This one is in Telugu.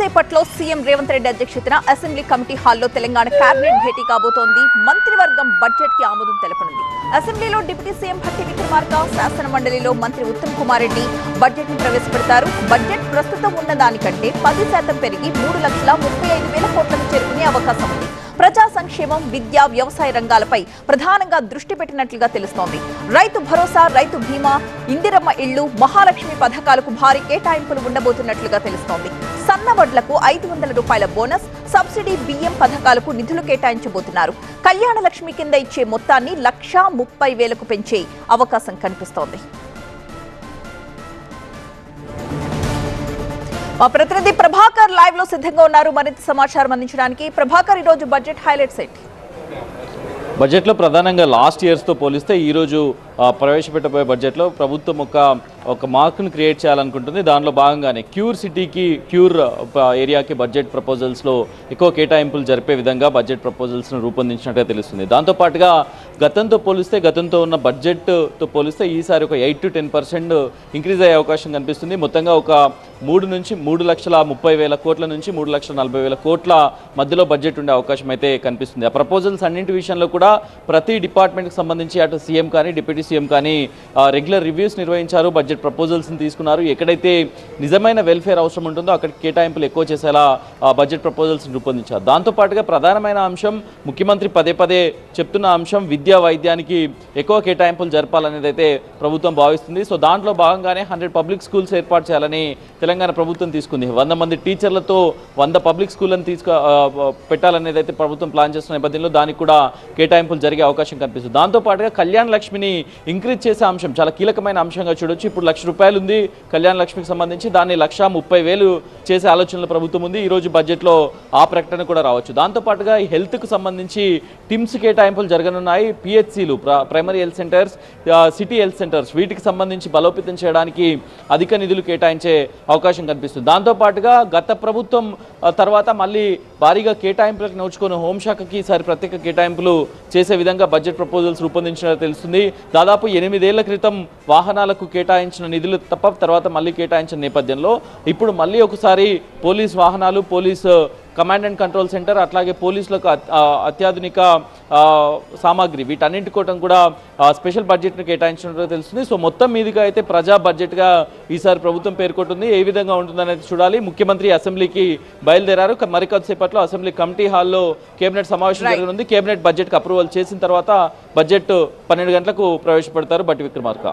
కొద్దిసేపట్లో సీఎం రేవంత్ రెడ్డి అధ్యక్షతన అసెంబ్లీ కమిటీ హాల్లో తెలంగాణ కేబినెట్ భేటీ కాబోతోంది. మంత్రివర్గం బడ్జెట్ కి ఆమోదం తెలపనుంది. అసెంబ్లీలో డిప్యూటీ సీఎం భట్టి విక్రమార్క, శాసన మండలిలో మంత్రి ఉత్తమ్ కుమార్ రెడ్డి బడ్జెట్ ని ప్రవేశపెడతారు. బడ్జెట్ ప్రస్తుతం ఉన్న దానికంటే 10% పెరిగి 3,35,000 కోట్లకు చేరుకునే అవకాశం ఉంది. ప్రజా సంక్షేమం, విద్య, వ్యవసాయ రంగాలపై ప్రధానంగా దృష్టి పెట్టినట్లుగా తెలుస్తోంది. రైతు భరోసా, రైతు బీమా, ఇందిరమ్మ ఇళ్లు, మహాలక్ష్మి పథకాలకు భారీ కేటాయింపులు ఉండబోతున్నట్లుగా తెలుస్తోంది. సన్నవడ్లకు 500 రూపాయల బోనస్, సబ్సిడీ బియ్యం పథకాలకు నిధులు కేటాయించబోతున్నారు. కళ్యాణ లక్ష్మి కింద ఇచ్చే మొత్తాన్ని 1,30,000కు పెంచే అవకాశం కనిపిస్తోంది. మా ప్రతినిధి ప్రభాకర్ లైవ్ లో సిద్ధంగా ఉన్నారు మరింత సమాచారం అందించడానికి. ప్రభాకర్, ఈ రోజు బడ్జెట్ హైలైట్స్ ఏంటి? బడ్జెట్లో ప్రధానంగా లాస్ట్ ఇయర్స్తో పోలిస్తే ఈరోజు ప్రవేశపెట్టబోయే బడ్జెట్లో ప్రభుత్వం ఒక మార్క్ను క్రియేట్ చేయాలనుకుంటుంది. దానిలో భాగంగానే క్యూర్ సిటీకి, క్యూర్ ఏరియాకి బడ్జెట్ ప్రపోజల్స్లో ఎక్కువ కేటాయింపులు జరిపే విధంగా బడ్జెట్ ప్రపోజల్స్ను రూపొందించినట్టుగా తెలుస్తుంది. దాంతోపాటుగా గతంతో ఉన్న బడ్జెట్తో పోలిస్తే ఈసారి ఒక 8 to 10% ఇంక్రీజ్ అయ్యే అవకాశం కనిపిస్తుంది. మొత్తంగా ఒక 3,30,000 కోట్ల నుంచి 3,40,000 కోట్ల మధ్యలో బడ్జెట్ ఉండే అవకాశం అయితే కనిపిస్తుంది. ఆ ప్రపోజల్స్ అన్నింటి విషయంలో కూడా ప్రతి డిపార్ట్మెంట్కి సంబంధించి అటు సీఎం కానీ డిప్యూటీ సీఎం కానీ రెగ్యులర్ రివ్యూస్ నిర్వహించారు. బడ్జెట్ ప్రపోజల్స్ని తీసుకున్నారు. ఎక్కడైతే నిజమైన వెల్ఫేర్ అవసరం ఉంటుందో అక్కడికి కేటాయింపులు ఎక్కువ చేసేలా బడ్జెట్ ప్రపోజల్స్ని రూపొందించారు. దాంతోపాటుగా ప్రధానమైన అంశం, ముఖ్యమంత్రి పదే చెప్తున్న అంశం, విద్యా వైద్యానికి ఎక్కువ కేటాయింపులు జరపాలనేది అయితే ప్రభుత్వం భావిస్తుంది. సో దాంట్లో భాగంగానే 100 పబ్లిక్ స్కూల్స్ ఏర్పాటు చేయాలని తెలంగాణ ప్రభుత్వం తీసుకుంది. 100 మంది టీచర్లతో 100 పబ్లిక్ స్కూళ్ళని పెట్టాలనేది అయితే ప్రభుత్వం ప్లాన్ చేస్తున్న నేపథ్యంలో దానికి కూడా కేటాయింపులు జరిగే అవకాశం కనిపిస్తుంది. దాంతోపాటుగా కళ్యాణ లక్ష్మిని ఇంక్రీజ్ చేసే అంశం చాలా కీలకమైన అంశంగా చూడొచ్చు. ఇప్పుడు 1,00,000 రూపాయలు ఉంది కళ్యాణ లక్ష్మికి సంబంధించి, దాన్ని 1,30,000 చేసే ఆలోచనలో ప్రభుత్వం ఉంది. ఈరోజు బడ్జెట్లో ఆ ప్రకటన కూడా రావచ్చు. దాంతోపాటుగా ఈ హెల్త్కు సంబంధించి టిమ్స్ కేటాయింపులు జరగనున్నాయి. పిహెచ్సిలు, primary health centres, city health centres, వీటికి సంబంధించి బలోపేతం చేయడానికి అధిక నిధులు కేటాయించే అవకాశం కనిపిస్తుంది. దాంతోపాటుగా గత ప్రభుత్వం తర్వాత మళ్ళీ భారీగా కేటాయింపులకు నోచుకొని హోంశాఖకి ఈసారి ప్రత్యేక కేటాయింపులు చేసే విధంగా బడ్జెట్ ప్రపోజల్స్ రూపొందించినట్టు తెలుస్తుంది. దాదాపు 8 ఏళ్ల క్రితం వాహనాలకు కేటాయించిన నిధులు తప్ప తర్వాత మళ్ళీ కేటాయించిన నేపథ్యంలో ఇప్పుడు మళ్ళీ ఒకసారి పోలీస్ వాహనాలు, police command and control centre, అట్లాగే పోలీసులకు అత్యాధునిక సామాగ్రి, వీటన్నింటి కోటం కూడా స్పెషల్ బడ్జెట్ను కేటాయించినట్టు తెలుస్తుంది. సో మొత్తం మీదుగా అయితే ప్రజా బడ్జెట్గా ఈసారి ప్రభుత్వం పేర్కొంటుంది. ఏ విధంగా ఉంటుందనేది చూడాలి. ముఖ్యమంత్రి అసెంబ్లీకి బయలుదేరారు. మరికొద్దిసేపట్లో అసెంబ్లీ కమిటీ హాల్లో కేబినెట్ సమావేశం జరగనుంది. కేబినెట్ బడ్జెట్కి అప్రూవల్ చేసిన తర్వాత బడ్జెట్ 12 గంటలకు ప్రవేశపెడతారు భట్టి విక్రమార్క.